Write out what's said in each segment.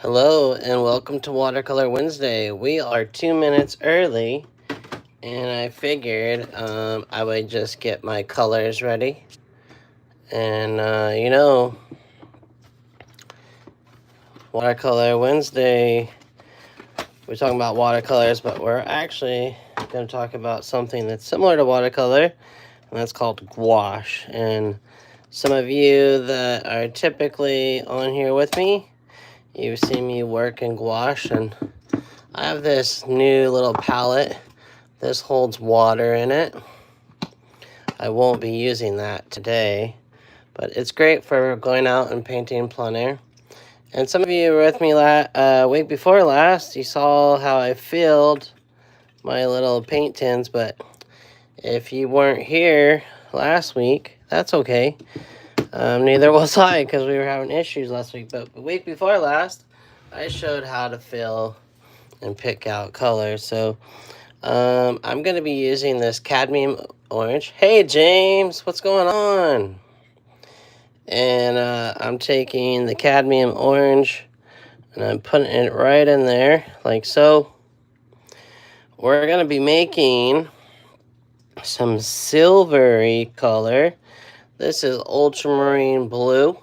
Hello and welcome to Watercolor Wednesday. We are 2 minutes early and I figured I would just get my colors ready. And Watercolor Wednesday, we're talking about watercolors, but we're actually going to talk about something that's similar to watercolor, and that's called gouache. And some of you that are typically on here with me, you've seen me work in gouache, and I have this new little palette. This holds water in it. I won't be using that today, but it's great for going out and painting plein air. And some of you were with me week before last. You saw how I filled my little paint tins, but if you weren't here last week, that's okay. Neither was I, because we were having issues last week. But the week before last, I showed how to fill and pick out colors. So I'm going to be using this cadmium orange. Hey, James, what's going on? And I'm taking the cadmium orange and I'm putting it right in there, like so. We're going to be making some silvery color. This is ultramarine blue.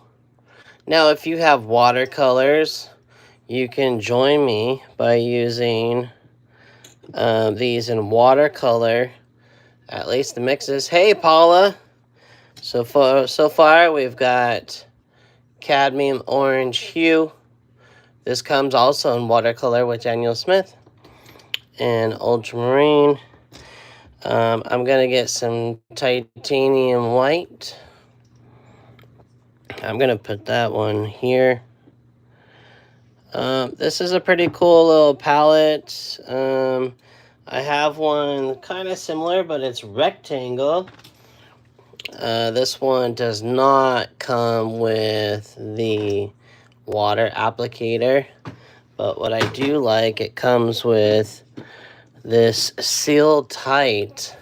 Now, if you have watercolors, you can join me by using these in watercolor, at least the mixes. Hey, Paula. So far we've got cadmium orange hue. This comes also in watercolor with Daniel Smith, and ultramarine. I'm gonna get some titanium white. I'm gonna put that one here. This is a pretty cool little palette. I have one kind of similar, but it's rectangle. This one does not come with the water applicator, but what I do like, it comes with this seal tight,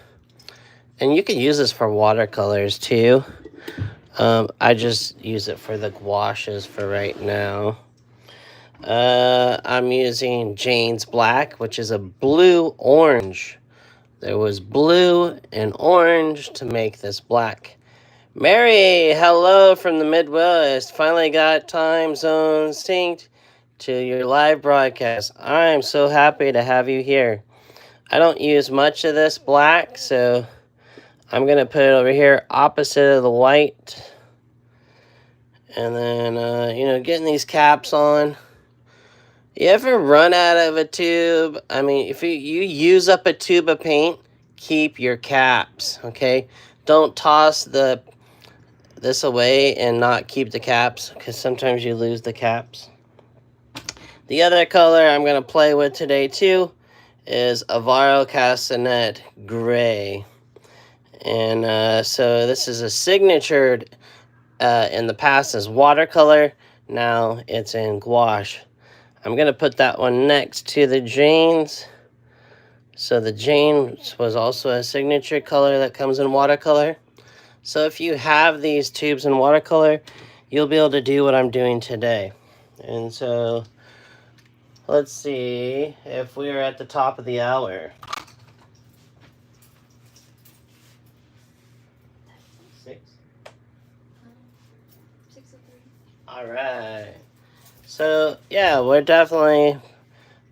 and you can use this for watercolors too. I just use it for the gouaches for right now. I'm using Jane's Black, which is a blue-orange. There was blue and orange to make this black. Mary, hello from the Midwest. Finally got time zone synced to your live broadcast. I'm so happy to have you here. I don't use much of this black, so I'm going to put it over here opposite of the white. And then, getting these caps on. You ever run out of a tube? I mean, if you use up a tube of paint, keep your caps, okay? Don't toss this away and not keep the caps, because sometimes you lose the caps. The other color I'm going to play with today, too, is Avaro Castanet Gray. And so this is a signature in the past as watercolor. Now it's in gouache. I'm going to put that one next to the Jane's. So the Jane's was also a signature color that comes in watercolor. So if you have these tubes in watercolor, you'll be able to do what I'm doing today. And so let's see if we are at the top of the hour. 6? 6:03. All right. So, yeah, we're definitely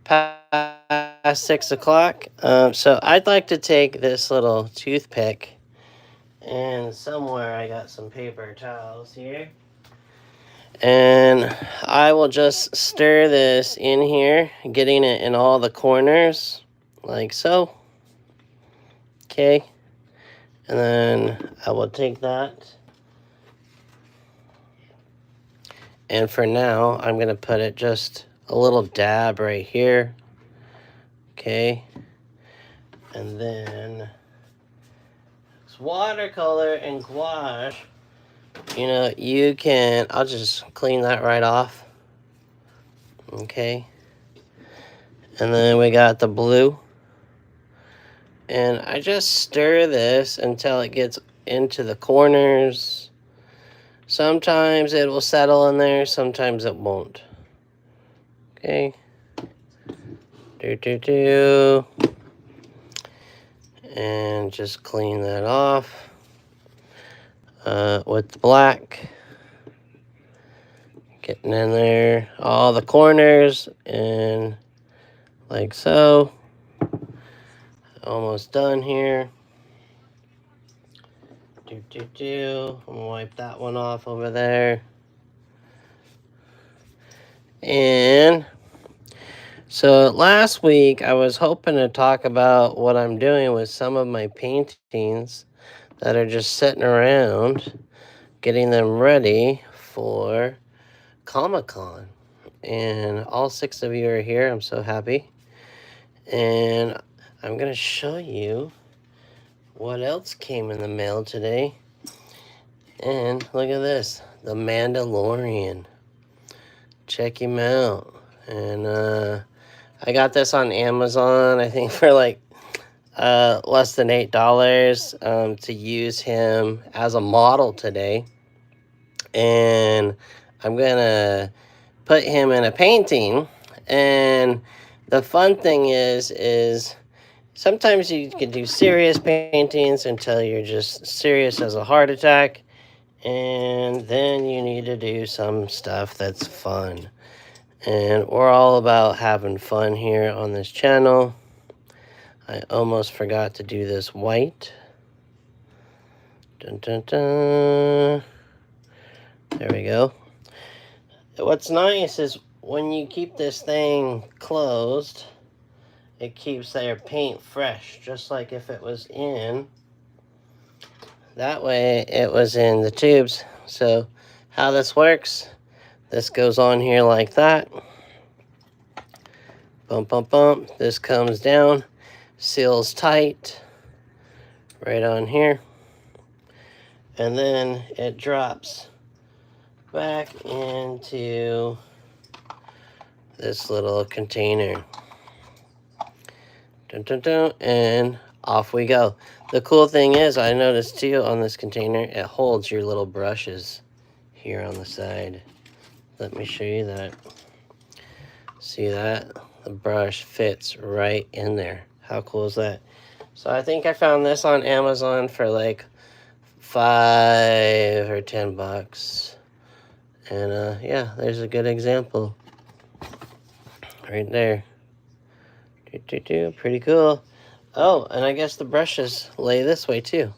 past 6 o'clock. So I'd like to take this little toothpick, and somewhere I got some paper towels here. And I will just stir this in here, getting it in all the corners, like so. Okay. And then I will take that. And for now, I'm going to put it just a little dab right here. Okay. And then it's watercolor and gouache. You can, I'll just clean that right off. Okay. And then we got the blue. And I just stir this until it gets into the corners. Sometimes it will settle in there, sometimes it won't. Okay. Do. And just clean that off with the black. Getting in there, all the corners, and like so. Almost done here. I'm gonna wipe that one off over there. And so last week I was hoping to talk about what I'm doing with some of my paintings that are just sitting around, getting them ready for Comic-Con. And all 6 of you are here. I'm so happy. And I'm gonna show you what else came in the mail today. And look at this, The Mandalorian. Check him out. And I got this on Amazon, I think for like less than $8 to use him as a model today. And I'm gonna put him in a painting. And the fun thing is sometimes you can do serious paintings until you're just serious as a heart attack. And then you need to do some stuff that's fun. And we're all about having fun here on this channel. I almost forgot to do this white. Dun, dun, dun. There we go. What's nice is when you keep this thing closed, it keeps their paint fresh, just like if it was in. That way it was in the tubes. So how this works, this goes on here like that. Bump, bump, bump. This comes down, seals tight right on here. And then it drops back into this little container. Dun, dun, dun, and off we go. The cool thing is, I noticed too on this container, it holds your little brushes here on the side. Let me show you that. See that? The brush fits right in there. How cool is that? So I think I found this on Amazon for like $5 or $10. And yeah, there's a good example right there. Pretty cool. Oh, and I guess the brushes lay this way too.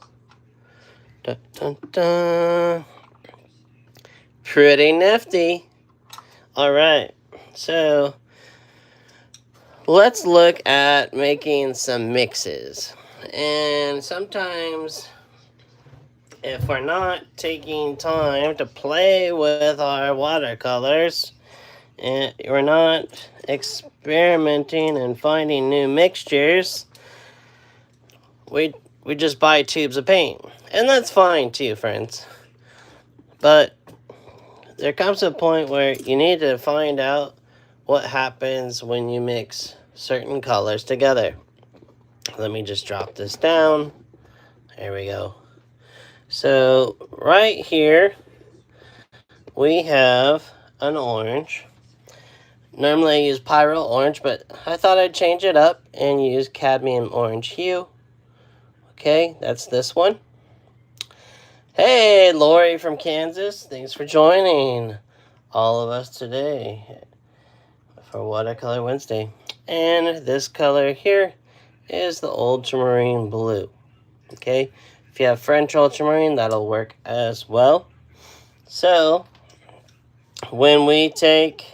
Dun, dun, dun. Pretty nifty. All right, so let's look at making some mixes. And sometimes if we're not taking time to play with our watercolors, and we're not experimenting and finding new mixtures, we just buy tubes of paint. And that's fine too, friends. But there comes a point where you need to find out what happens when you mix certain colors together. Let me just drop this down. There we go. So right here we have an orange. Normally I use Pyro Orange, but I thought I'd change it up and use Cadmium Orange Hue. Okay, that's this one. Hey, Lori from Kansas. Thanks for joining all of us today for Watercolor Wednesday. And this color here is the Ultramarine Blue. Okay, if you have French Ultramarine, that'll work as well. So, when we take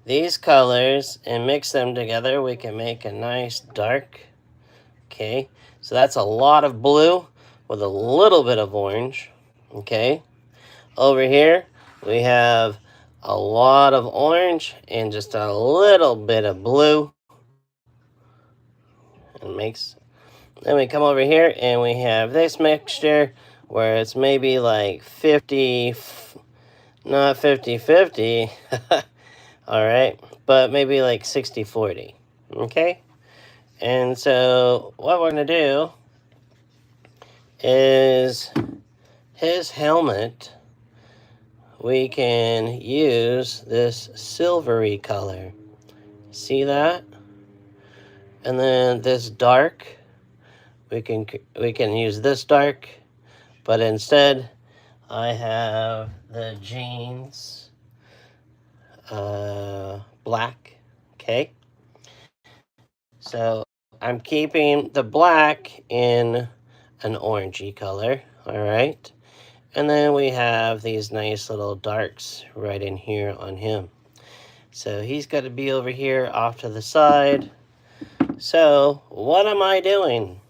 these colors and mix them together, we can make a nice dark. Okay, so that's a lot of blue with a little bit of orange. Okay, over here we have a lot of orange and just a little bit of blue. And makes. Then we come over here and we have this mixture where it's maybe like 50, not 50-50. All right, but maybe like 60-40. Okay, and so what we're gonna do is his helmet, we can use this silvery color. See that? And then this dark, we can use this dark, but instead I have the jeans black. Okay, so I'm keeping the black in an orangey color. All right, and then we have these nice little darks right in here on him. So he's got to be over here off to the side. So what am I doing?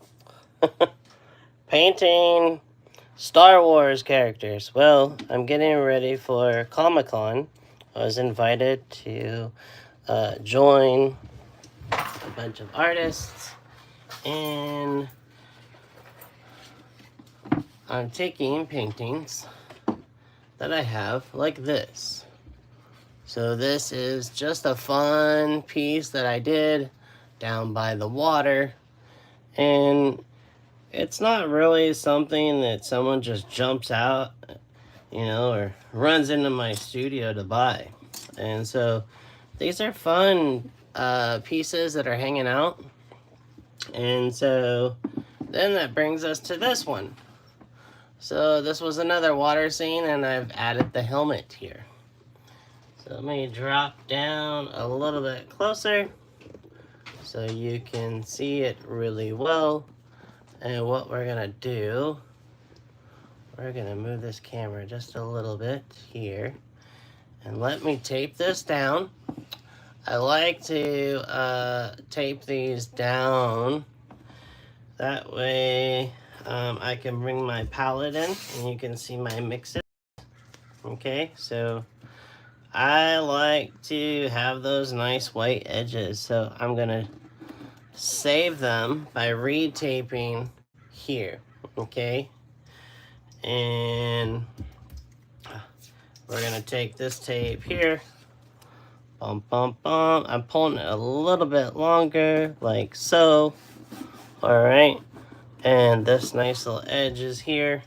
Painting Star Wars characters. Well, I'm getting ready for Comic-Con. I was invited to join a bunch of artists, and I'm taking paintings that I have like this. So this is just a fun piece that I did down by the water, and it's not really something that someone just jumps out, or runs into my studio to buy. And so these are fun pieces that are hanging out. And so then that brings us to this one. So this was another water scene, and I've added the helmet here. So let me drop down a little bit closer so you can see it really well. And what we're gonna do, we're gonna move this camera just a little bit here, and let me tape this down. I like to tape these down. That way I can bring my palette in and you can see my mixes. Okay, so I like to have those nice white edges, so I'm gonna save them by retaping here. Okay, and we're gonna take this tape here. Bum, bum, bum. I'm pulling it a little bit longer, like so. All right, and this nice little edge is here,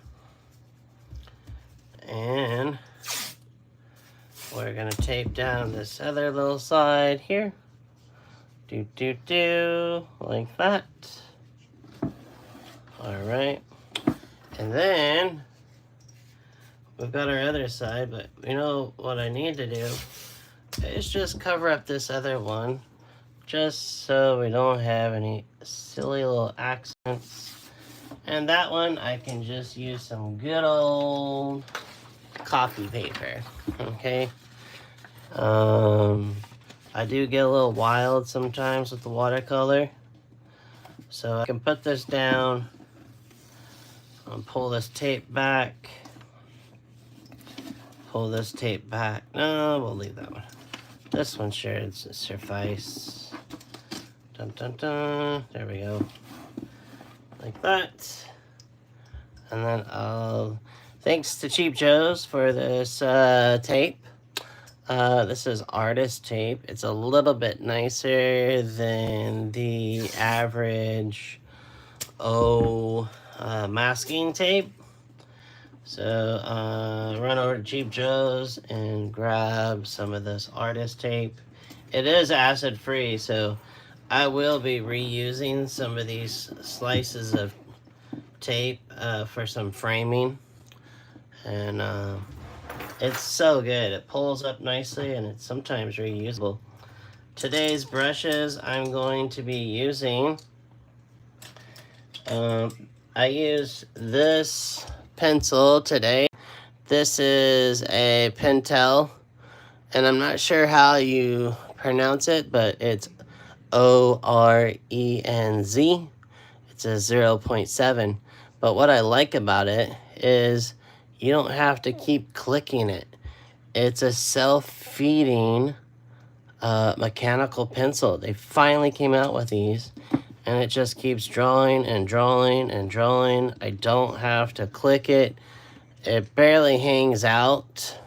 and we're gonna tape down this other little side here. Like that. All right, and then we've got our other side, but you know what I need to do is just cover up this other one, just so we don't have any silly little accents. And that one I can just use some good old copy paper. Okay, I do get a little wild sometimes with the watercolor, so I can put this down and pull this tape back. Pull this tape back. No, we'll leave that one. This one should suffice. Dun, dun, dun. There we go. Like that. And then thanks to Cheap Joe's for this tape. This is artist tape. It's a little bit nicer than the average masking tape. So run over to Cheap Joe's and grab some of this artist tape. It is acid free, so I will be reusing some of these slices of tape for some framing. And it's so good. It pulls up nicely, and it's sometimes reusable. Today's brushes I'm going to be using, I use this pencil today. This is a Pentel, and I'm not sure how you pronounce it, but it's Orenz. It's a 0.7. But what I like about it is you don't have to keep clicking it. It's a self-feeding mechanical pencil. They finally came out with these, and it just keeps drawing and drawing and drawing. I don't have to click it. It barely hangs out.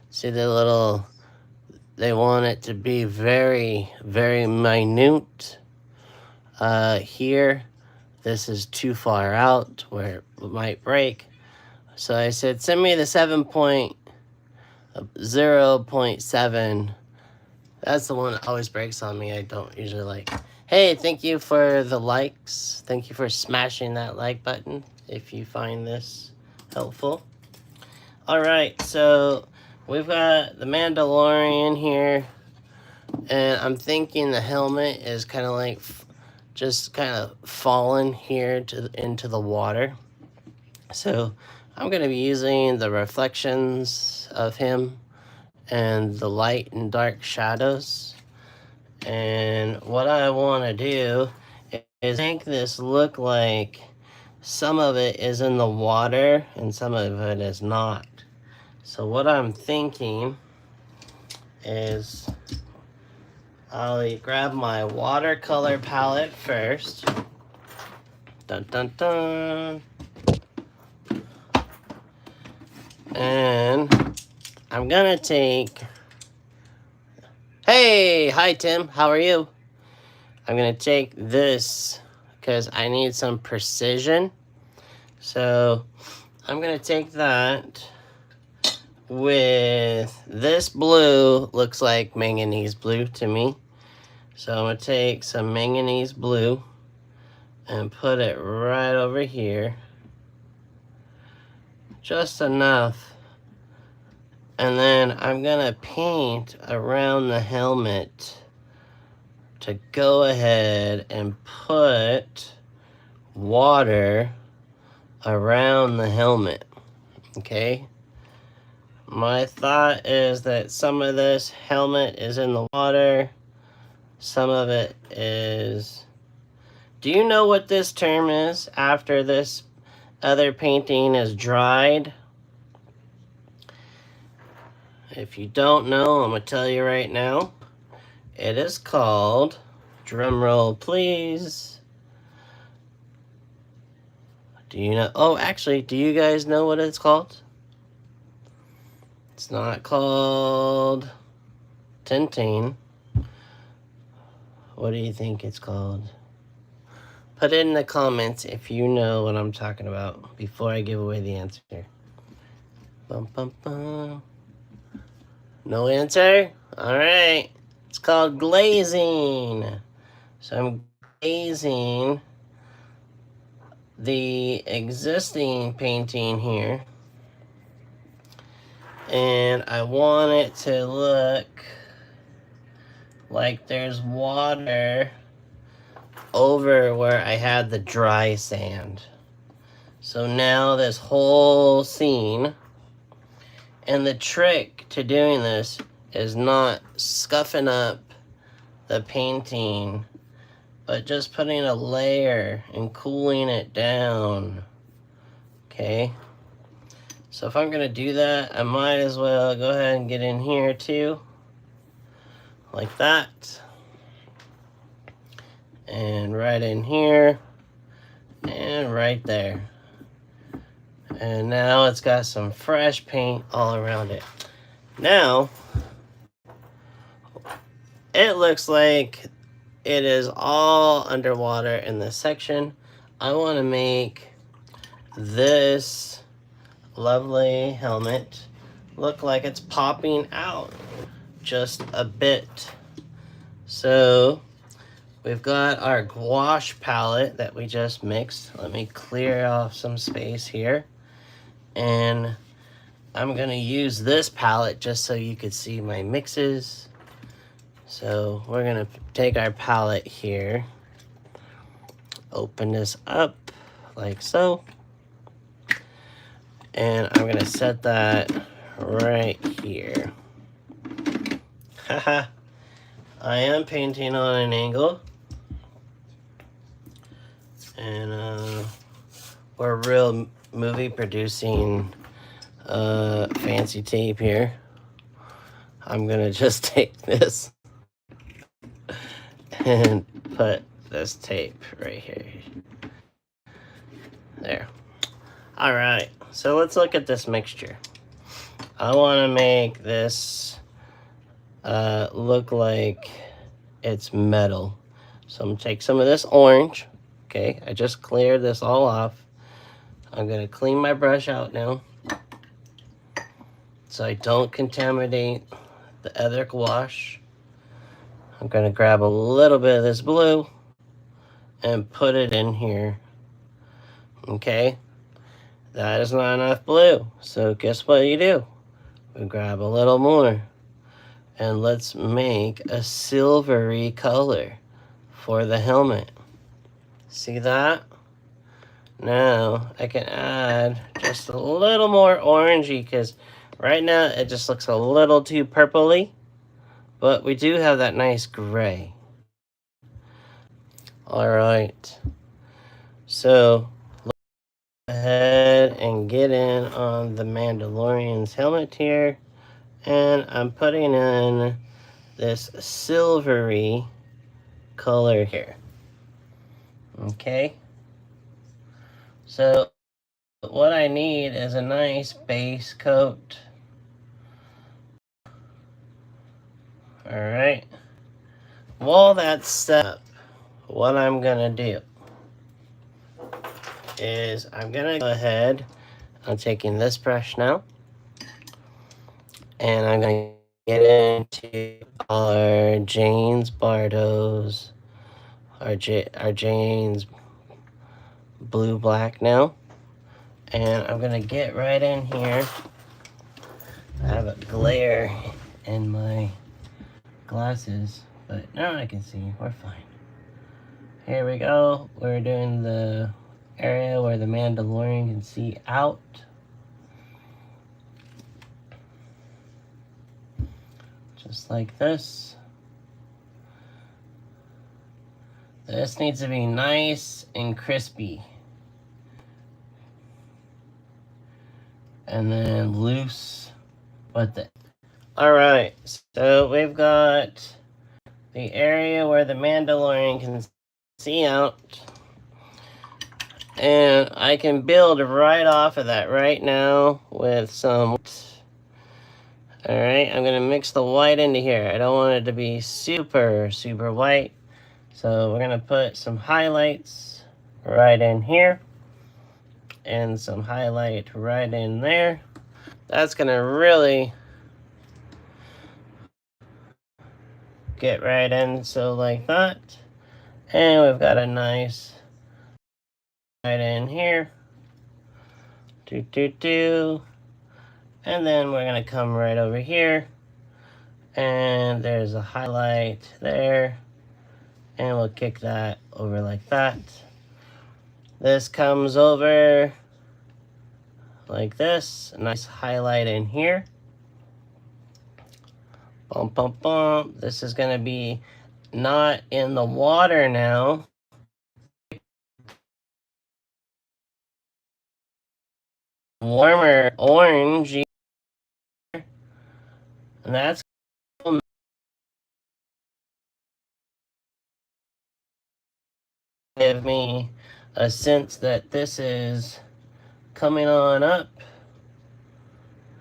See the little, they want it to be very, very minute. Here, this is too far out where it might break. So I said, send me the 0.7. That's the one that always breaks on me. I don't usually like. Hey, thank you for the likes. Thank you for smashing that like button if you find this helpful. All right, so we've got the Mandalorian here, and I'm thinking the helmet is kind of like just kind of fallen here into the water. So I'm going to be using the reflections of him and the light and dark shadows. And what I want to do is make this look like some of it is in the water and some of it is not. So what I'm thinking is I'll grab my watercolor palette first. Dun dun dun. And I'm gonna take... Hey, hi Tim, how are you? I'm gonna take this because I need some precision. So I'm gonna take that with this blue, looks like manganese blue to me. So I'm gonna take some manganese blue and put it right over here. Just enough. And then I'm gonna paint around the helmet to go ahead and put water around the helmet. Okay? My thought is that some of this helmet is in the water. Some of it is... Do you know what this term is after this other painting is dried? If you don't know, I'm going to tell you right now. It is called, drum roll please. Do you know? Oh, actually, do you guys know what it's called? It's not called tinting. What do you think it's called? Put it in the comments if you know what I'm talking about before I give away the answer. Bum, bum, bum. No answer? Alright. It's called glazing. So I'm glazing the existing painting here. And I want it to look like there's water over where I had the dry sand. So now this whole scene, and the trick to doing this is not scuffing up the painting, but just putting a layer and cooling it down. Okay? So if I'm gonna do that, I might as well go ahead and get in here too. Like that. And right in here. And right there. And now it's got some fresh paint all around it. Now, it looks like it is all underwater in this section. I want to make this lovely helmet look like it's popping out just a bit. So we've got our gouache palette that we just mixed. Let me clear off some space here. And I'm gonna use this palette just so you could see my mixes. So we're gonna take our palette here, open this up like so, and I'm gonna set that right here. Haha, I am painting on an angle, and we're real movie producing fancy tape here. I'm gonna just take this and put this tape right here. There. Alright, so let's look at this mixture. I want to make this look like it's metal. So I'm going to take some of this orange. Okay, I just cleared this all off. I'm going to clean my brush out now so I don't contaminate the other gouache. I'm going to grab a little bit of this blue and put it in here. Okay, that is not enough blue. So guess what you do? We grab a little more. And let's make a silvery color for the helmet. See that? Now I can add just a little more orangey because right now it just looks a little too purpley. But we do have that nice gray. All right. So let's go ahead and get in on the Mandalorian's helmet here. And I'm putting in this silvery color here. Okay. So what I need is a nice base coat. All right. While that's set up, what I'm gonna do is I'm gonna go ahead. I'm taking this brush now, and I'm gonna get into our Jane's Bardo's, our Jane's blue black now, and I'm gonna get right in here. I have a glare in my glasses, but now I can see. We're fine. Here we go. We're doing the area where the Mandalorian can see out. Just like this. This needs to be nice and crispy. And then loose, but thick. Alright, so we've got the area where the Mandalorian can see out. And I can build right off of that right now with some... Alright, I'm going to mix the white into here. I don't want it to be super, super white. So we're going to put some highlights right in here. And some highlight right in there. That's going to really get right in, so like that. And we've got a nice right in here. And then we're going to come right over here. And there's a highlight there. And we'll kick that over like that. This comes over like this. A nice highlight in here. Bum, bum, bum. This is going to be not in the water now. Warmer orange. And that's going to give me a sense that this is coming on up.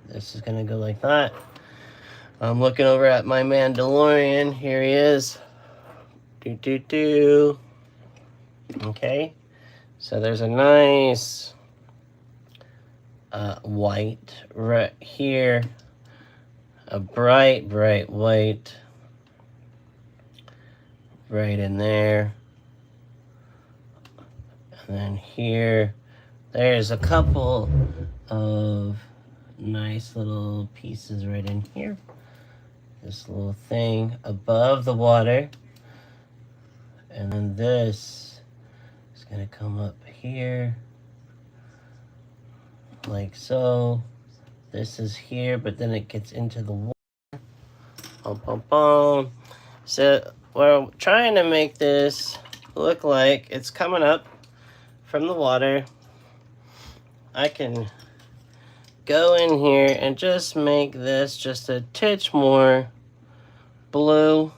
This is going to go like that. I'm looking over at my Mandalorian. Here he is. Okay. So there's a nice white right here. A bright, bright white. Right in there. And then here, there's a couple of nice little pieces right in here. This little thing above the water. And then this is going to come up here. Like so. This is here, but then it gets into the water. Boom, boom, boom. So we're trying to make this look like it's coming up from the water. I can go in here and just make this just a titch more blue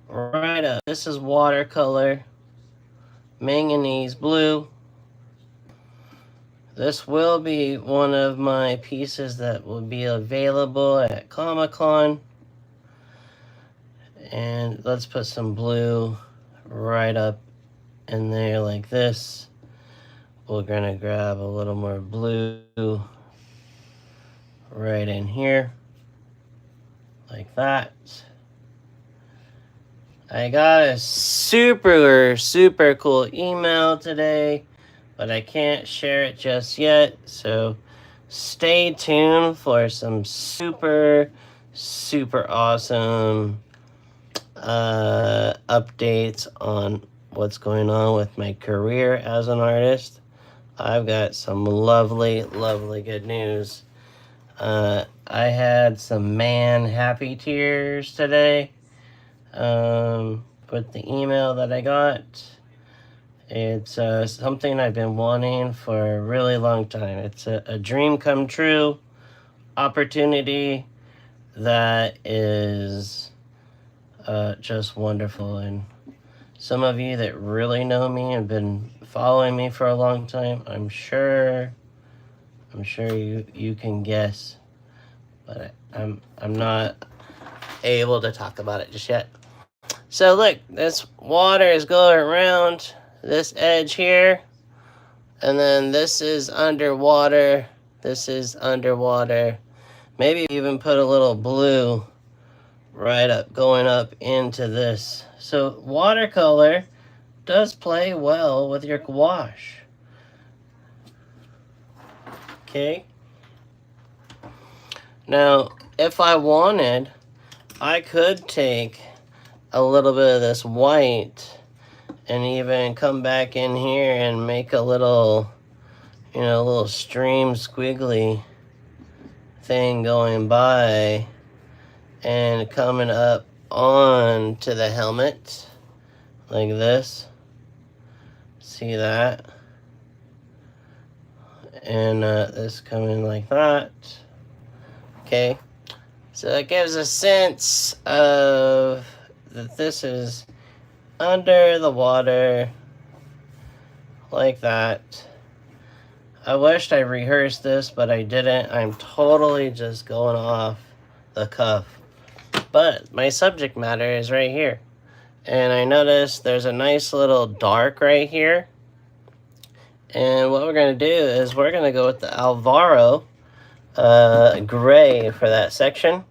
right up. This is watercolor, manganese blue. This will be one of my pieces that will be available at Comic-Con. And let's put some blue right up in there like this. We're gonna grab a little more blue right in here, like that. I got a super cool email today, but I can't share it just yet. So stay tuned for some super awesome updates on what's going on with my career as an artist. I've got some lovely good news. I had some man happy tears today with the email that I got. It's something I've been wanting for a really long time. It's a dream come true opportunity that is just wonderful. And some of you that really know me and been following me for a long time, I'm sure you can guess, but I'm not able to talk about it just yet. So look, this water is going around this edge here, and then this is underwater. This is underwater. Maybe even put a little blue right up, going up into this. So watercolor does play well with your gouache. Okay. Now, if I wanted, I could take a little bit of this white and even come back in here and make a little, you know, a little stream squiggly thing going by and coming up onto the helmet like this. See that? And this coming like that. Okay. So it gives a sense of that this is under the water like that. I wished I rehearsed this, but I didn't. I'm totally just going off the cuff. But my subject matter is right here. And I noticed there's a nice little dark right here. And what we're going to do is we're going to go with the Alvaro gray for that section.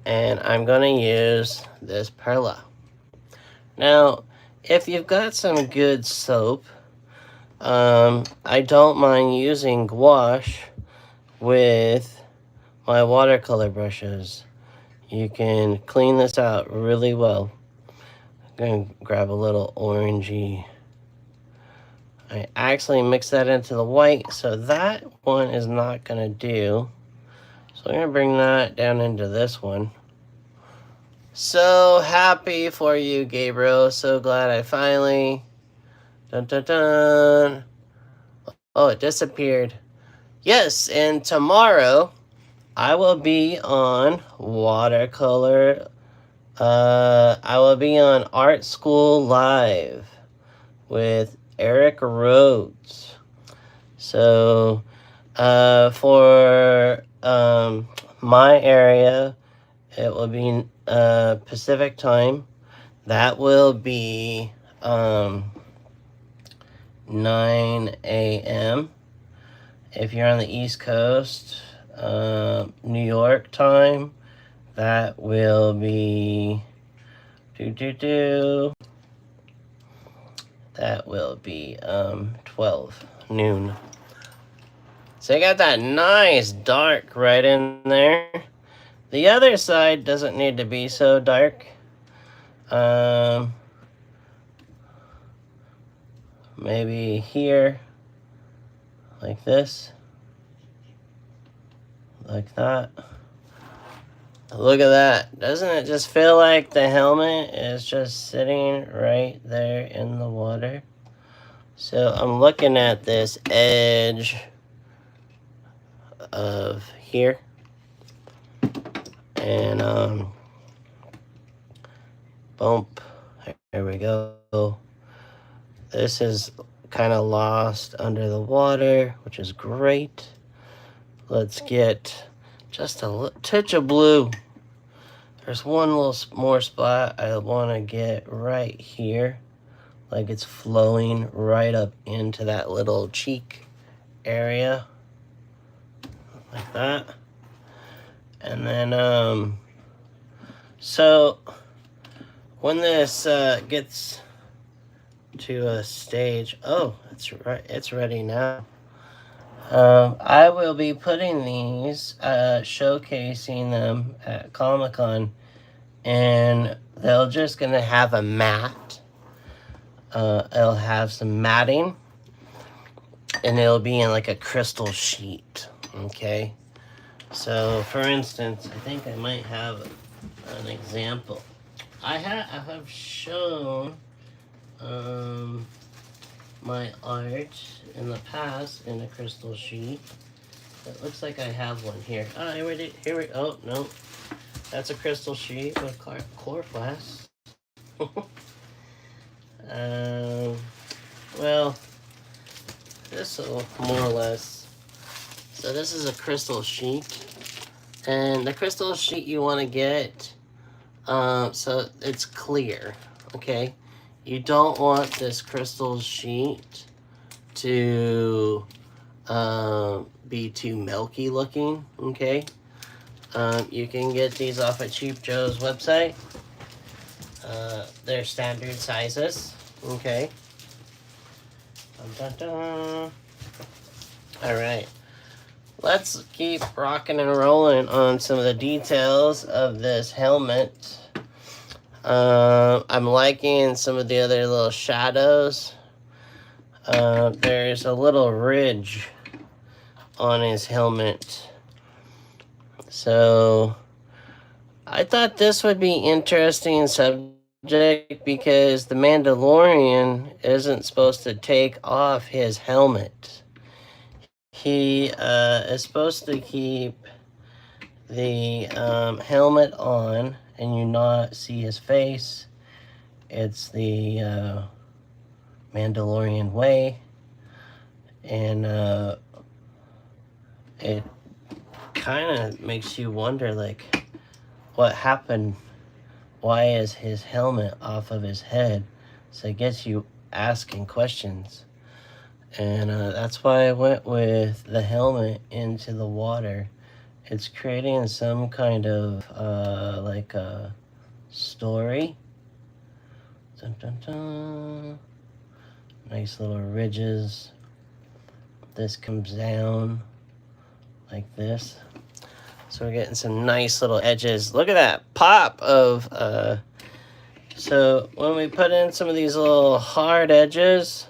And I'm going to use this Perla. Now, if you've got some good soap, I don't mind using gouache with my watercolor brushes. You can clean this out really well. I'm going to grab a little orangey. I actually mix that into the white, so that one is not going to do. So I'm going to bring that down into this one. So happy for you, Gabriel. So glad I finally... Dun, dun, dun. Oh, it disappeared. Yes, and tomorrow I will be on Watercolor. I will be on Art School Live with Eric Rhodes. So for my area, it will be Pacific time. That will be 9 a.m. If you're on the East Coast, New York time, that will be that will be 12 noon. So you got that nice dark right in there. The other side doesn't need to be so dark. Maybe here, like this, like that. Look at that. Doesn't it just feel like the helmet is just sitting right there in the water? So I'm looking at this edge of here. And bump. There we go. This is kind of lost under the water, which is great. Let's get just a touch of blue. There's one little more spot I want to get right here. Like it's flowing right up into that little cheek area. Like that. And then, so when this gets to a stage, oh, it's right, it's ready now. I will be putting these, showcasing them at Comic-Con, and they're just gonna have a mat. It'll have some matting, and it'll be in like a crystal sheet. Okay, so for instance, I think I might have an example. I have shown my art in the past in a crystal sheet. It looks like I have one here. Oh, here we. Oh no, that's a crystal sheet with chloroplast. Well, this will more or less. So this is a crystal sheet, and the crystal sheet you want to get, so it's clear. Okay, you don't want this crystal sheet to be too milky looking. Okay, you can get these off of Cheap Joe's website. They're standard sizes. Okay. Dun, dun, dun. All right. Let's keep rocking and rolling on some of the details of this helmet. I'm liking some of the other little shadows. There's a little ridge on his helmet. So I thought this would be interesting subject because the Mandalorian isn't supposed to take off his helmet. He is supposed to keep the helmet on and you not see his face. It's the Mandalorian way, and it kind of makes you wonder, like, what happened? Why is his helmet off of his head? So it gets you asking questions. And that's why I went with the helmet into the water. It's creating some kind of like a story. Dun, dun, dun. Nice little ridges. This comes down like this. So we're getting some nice little edges. Look at that pop of, so when we put in some of these little hard edges,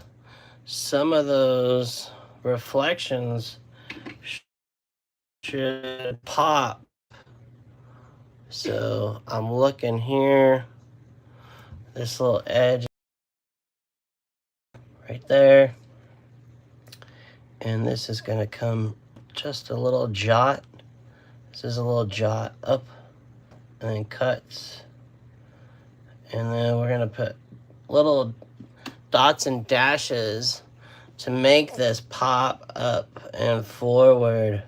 some of those reflections should pop. So I'm looking here, this little edge right there. And this is gonna come just a little jot. This is a little jot up and then cuts. And then we're gonna put little dots and dashes to make this pop up and forward.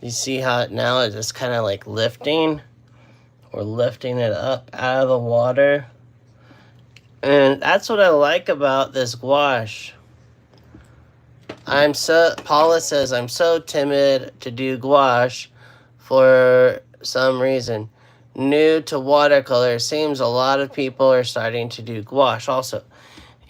You see how now it's just kind of like lifting? We're lifting it up out of the water. And that's what I like about this gouache. Paula says, I'm so timid to do gouache for some reason. New to watercolor, seems a lot of people are starting to do gouache also.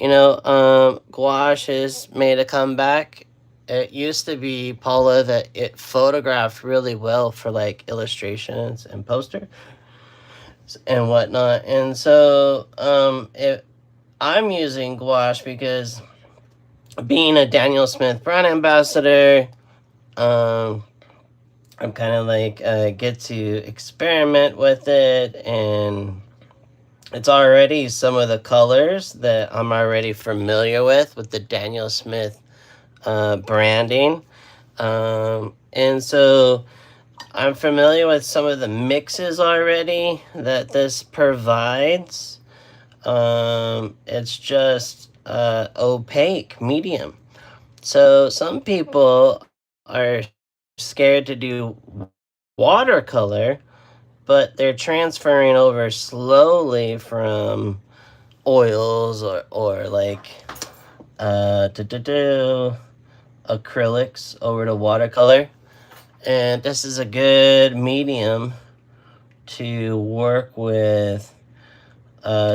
You know, gouache has made a comeback. It used to be, Paula, that it photographed really well for like illustrations and posters and whatnot. And so I'm using gouache because being a Daniel Smith brand ambassador, I'm kind of like get to experiment with it, and it's already some of the colors that I'm already familiar with the Daniel Smith branding, and so I'm familiar with some of the mixes already that this provides. It's just opaque medium. So some people are scared to do watercolor, but they're transferring over slowly from oils or like acrylics over to watercolor. And this is a good medium to work with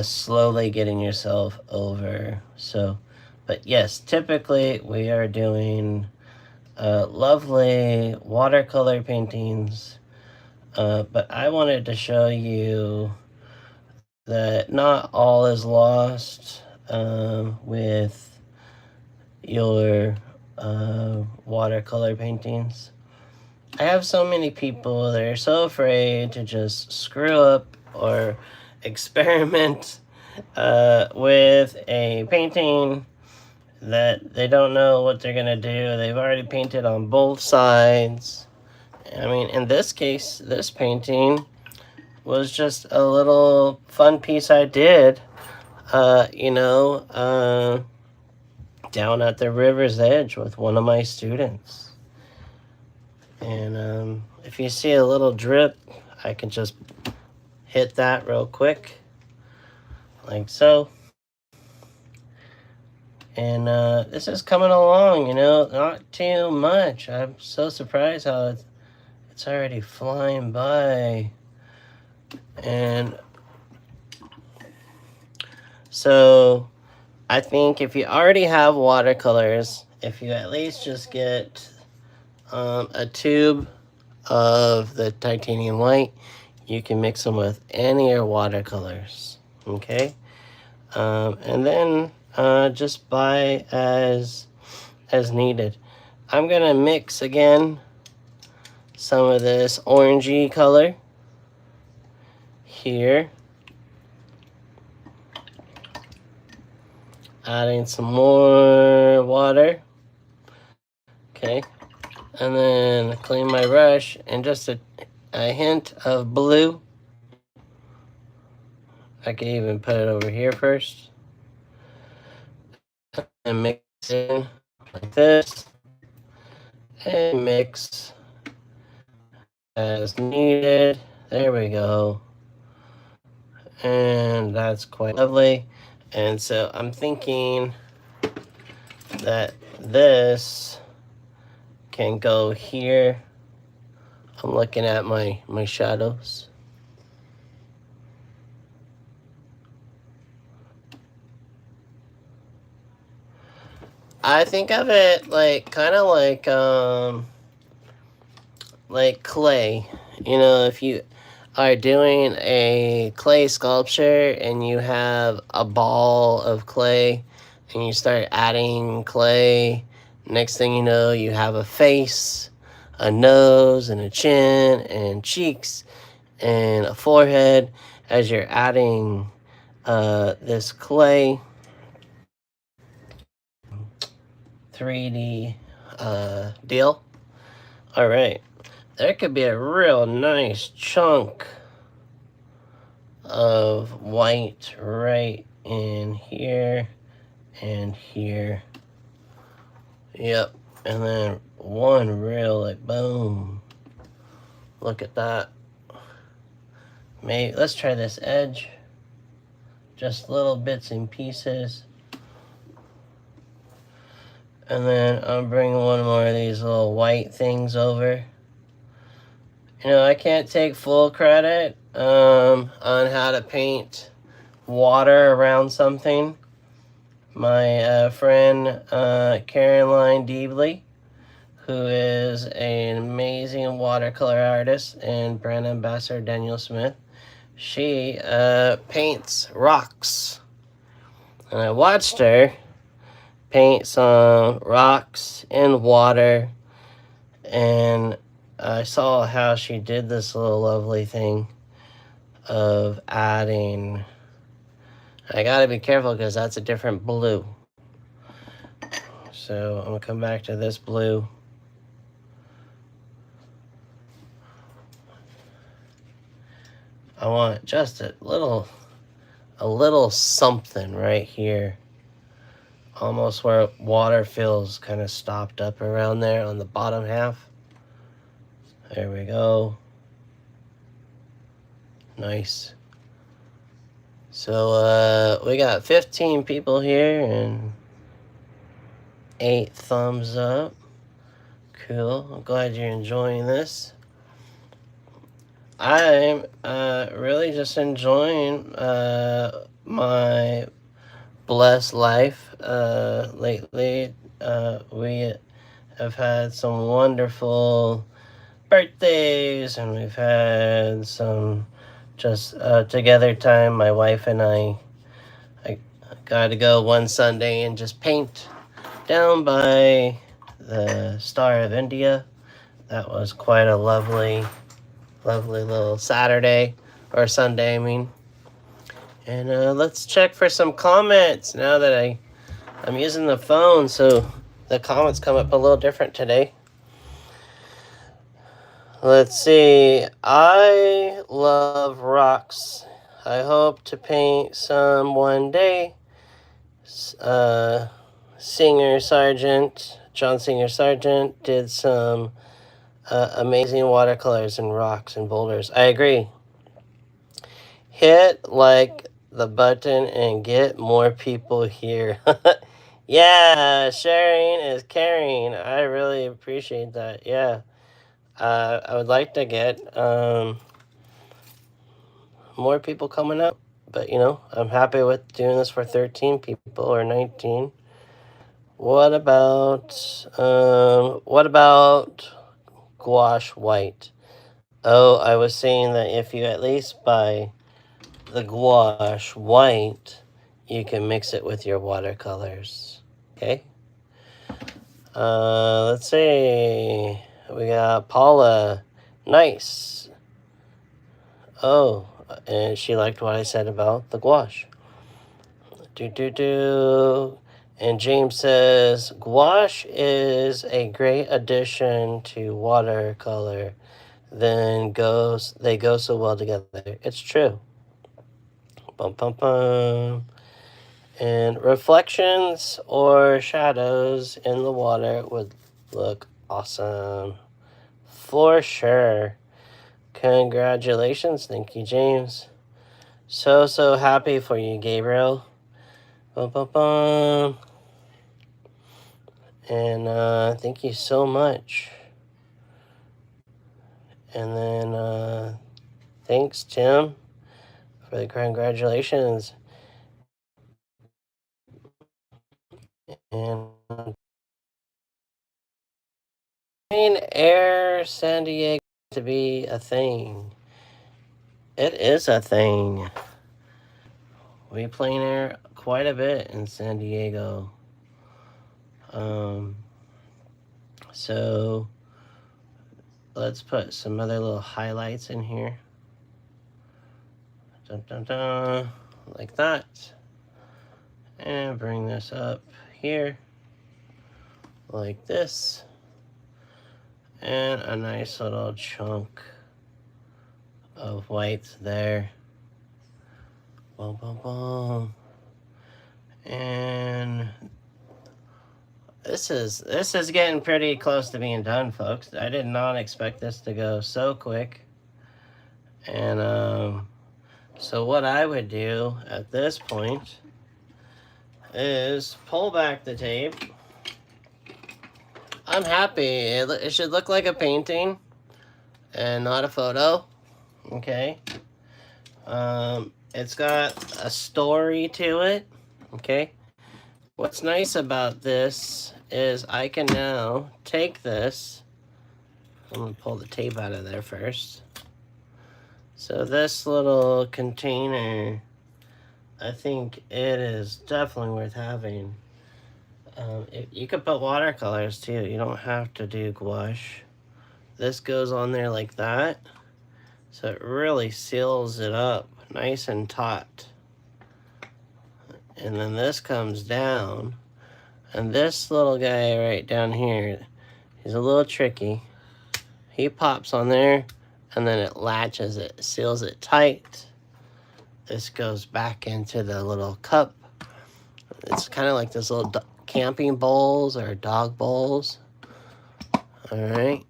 slowly getting yourself over. So, but yes, typically we are doing lovely watercolor paintings. But I wanted to show you that not all is lost with your watercolor paintings. I have so many people that are so afraid to just screw up or experiment with a painting that they don't know what they're gonna do. They've already painted on both sides. I mean, in this case, this painting was just a little fun piece I did, down at the river's edge with one of my students. And if you see a little drip, I can just hit that real quick, like so. And this is coming along, not too much. I'm so surprised how it's already flying by. And so I think if you already have watercolors, if you at least just get a tube of the titanium white, you can mix them with any of your watercolors, okay? And then just buy as needed. I'm gonna mix again some of this orangey color here, adding some more water, okay, and then clean my brush and just a hint of blue. I can even put it over here first and mix in like this, and mix as needed. There we go. And that's quite lovely. And so I'm thinking that this can go here. I'm looking at my shadows. I think of it kind of like clay. If you are doing a clay sculpture and you have a ball of clay and you start adding clay, next thing you know, you have a face, a nose, and a chin, and cheeks, and a forehead as you're adding this clay 3D deal. All right, there could be a real nice chunk of white right in here and here. Yep, and then one real boom. Look at that. Maybe let's try this edge. Just little bits and pieces. And then I'm bringing one more of these little white things over. I can't take full credit on how to paint water around something. My friend Caroline Deebley, who is an amazing watercolor artist, and brand ambassador Daniel Smith, she paints rocks. And I watched her paint some rocks in water, and I saw how she did this little lovely thing of adding. I gotta be careful because that's a different blue. So I'm gonna come back to this blue. I want just a little something right here. Almost where water feels kind of stopped up around there on the bottom half. There we go. Nice. So we got 15 people here and 8 thumbs up. Cool. I'm glad you're enjoying this. I'm really just enjoying my blessed life lately. We have had some wonderful birthdays, and we've had some just together time. My wife and I got to go one Sunday and just paint down by the Star of India. That was quite a lovely little Saturday, or Sunday, I mean. And let's check for some comments now that I'm using the phone, so the comments come up a little different today. Let's see. I love rocks. I hope to paint some one day. John Singer Sargent did some amazing watercolors and rocks and boulders. I agree. Hit like the button and get more people here. Yeah, sharing is caring. I really appreciate that. Yeah. I would like to get more people coming up. But, I'm happy with doing this for 13 people or 19. What about gouache white? Oh, I was saying that if you at least buy the gouache white, you can mix it with your watercolors. Okay? Let's see. We got Paula. Nice. Oh, and she liked what I said about the gouache. And James says, gouache is a great addition to watercolor. They go so well together. It's true. Bum, bum, bum. And reflections or shadows in the water would look awesome. For sure. Congratulations. Thank you, James. So happy for you, Gabriel. Bum, bum, bum. And thank you so much. And then thanks, Tim, for the congratulations. And Plein Air San Diego to be a thing. It is a thing. We plein air quite a bit in San Diego. So let's put some other little highlights in here. Dun, dun, dun, like that. And bring this up here like this. And a nice little chunk of white there. Boom, boom, boom. And this is getting pretty close to being done, folks. I did not expect this to go so quick. And so what I would do at this point is pull back the tape. I'm happy. It should look like a painting and not a photo. Okay. It's got a story to it. Okay. What's nice about this is I can now take this. I'm going to pull the tape out of there first. So this little container, I think it is definitely worth having. You could put watercolors too. You don't have to do gouache. This goes on there like that. So it really seals it up nice and taut. And then this comes down. And this little guy right down here, he's a little tricky. He pops on there and then it latches it, seals it tight. This goes back into the little cup. It's kind of like this little camping bowls or dog bowls. All right.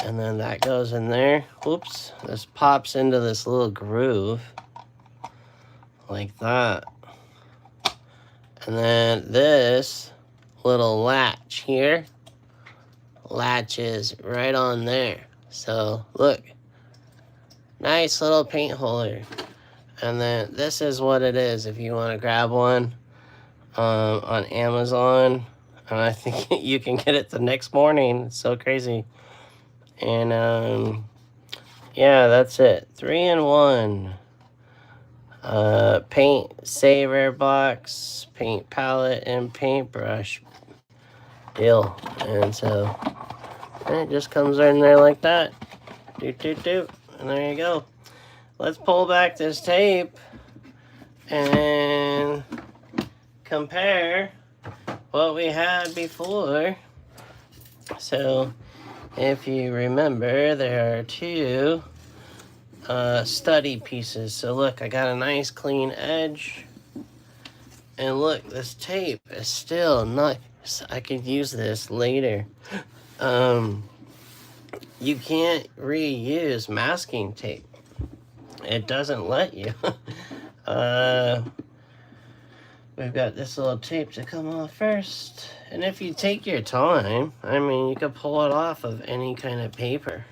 And then that goes in there. Oops. This pops into this little groove like that. And then this little latch here latches right on there. So look, Nice little paint holder. And then this is what it is if you want to grab one on Amazon. And I think you can get it the next morning. It's so crazy. And yeah, that's it. 3-in-1. Paint saver box, paint palette, and paintbrush deal. And so it just comes in there like that. Doot, doot, doot. And there you go. Let's pull back this tape and compare what we had before. So if you remember, there are two study pieces. So look, I got a nice clean edge. And look, this tape is still nice. I could use this later. You can't reuse masking tape. It doesn't let you. We've got this little tape to come off first. And if you take your time, I mean, you could pull it off of any kind of paper.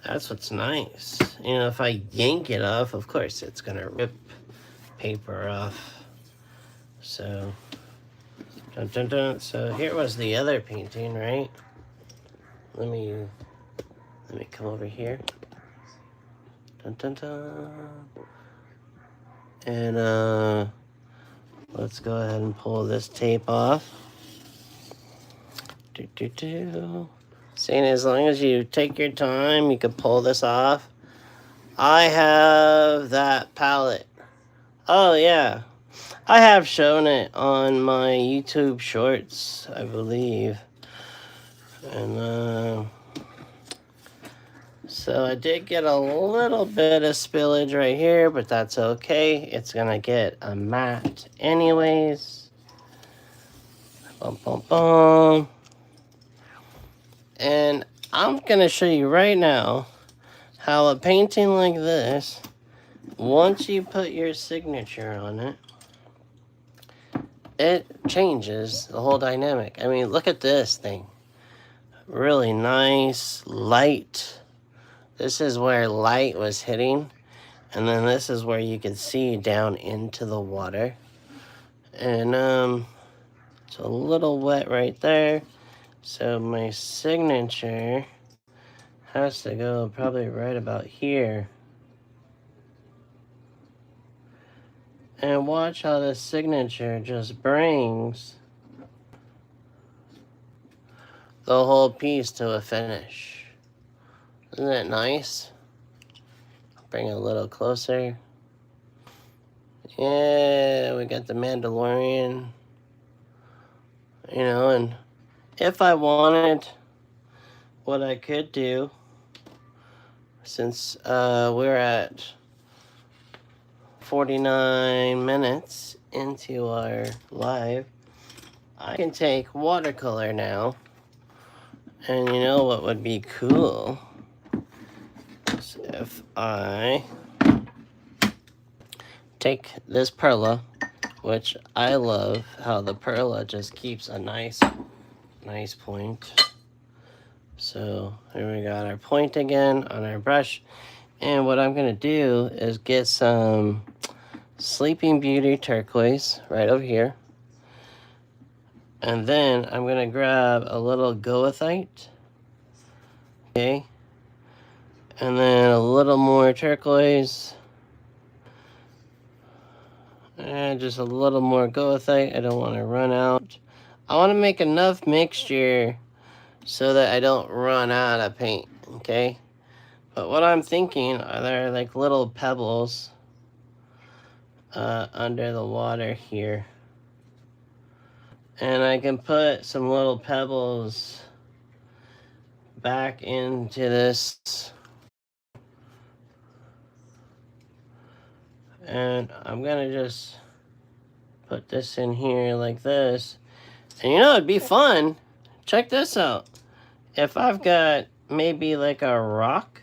That's what's nice. You know, if I yank it off, of course, it's going to rip paper off. So, dun, dun, dun. So here was the other painting, right? Let me come over here. Dun, dun, dun. And let's go ahead and pull this tape off. Do, do, do. Saying as long as you take your time, you can pull this off. I have that palette. Oh yeah, I have shown it on my YouTube shorts, I believe. And so I did get a little bit of spillage right here, but that's okay. It's gonna get a matte anyways. Bum, bum, bum. And I'm gonna show you right now how a painting like this, once you put your signature on it, it changes the whole dynamic. I mean, look at this thing. Really nice, light. This is where light was hitting. And then this is where you can see down into the water. And it's a little wet right there. So my signature has to go probably right about here. And watch how this signature just brings the whole piece to a finish. Isn't that nice? Bring it a little closer. Yeah, we got the Mandalorian. You know, and if I wanted, what I could do, since we're at 49 minutes into our live, I can take watercolor now. And you know what would be cool? Is if I take this perla, which I love how the perla just keeps a nice point. So here we got our point again on our brush. And what I'm gonna do is get some Sleeping Beauty turquoise right over here. And then I'm gonna grab a little goethite. Okay. And then a little more turquoise. And just a little more goethite. I don't want to run out. I want to make enough mixture so that I don't run out of paint, okay? But what I'm thinking are there like little pebbles under the water here. And I can put some little pebbles back into this. And I'm gonna just put this in here like this. And you know, it'd be fun. Check this out. If I've got maybe like a rock,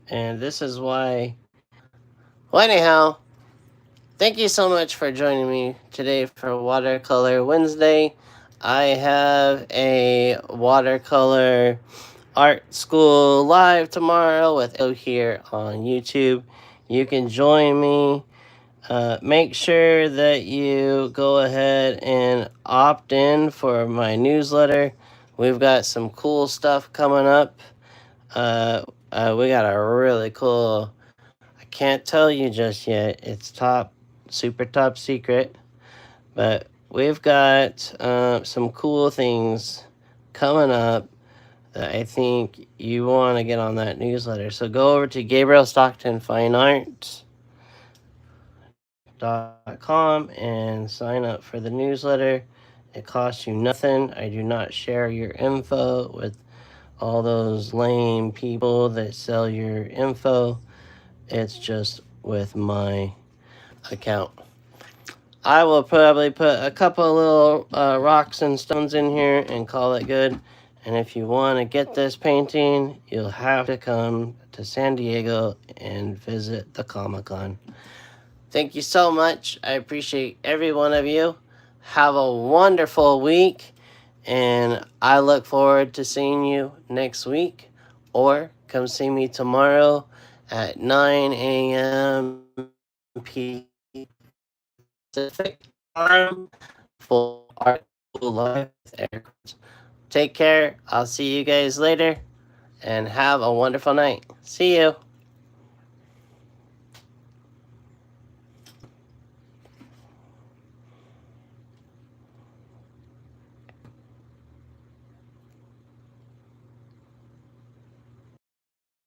and this is why. Well, anyhow, thank you so much for joining me today for Watercolor Wednesday. I have a watercolor art school live tomorrow with here on YouTube. You can join me. Make sure that you go ahead and opt in for my newsletter. We've got some cool stuff coming up. We got a really cool, I can't tell you just yet. It's super top secret. But we've got some cool things coming up that I think you want to get on that newsletter. So go over to Gabriel Stockton Fine Art.com and sign up for the newsletter. It costs you nothing. I do not share your info with all those lame people that sell your info. It's just with my account. I will probably put a couple little rocks and stones in here and call it good. And if you want to get this painting, you'll have to come to San Diego and visit the Comic-Con. Thank you so much. I appreciate every one of you. Have a wonderful week. And I look forward to seeing you next week. Or come see me tomorrow at 9 a.m. Pacific time for our live with Take care. I'll see you guys later. And have a wonderful night. See you.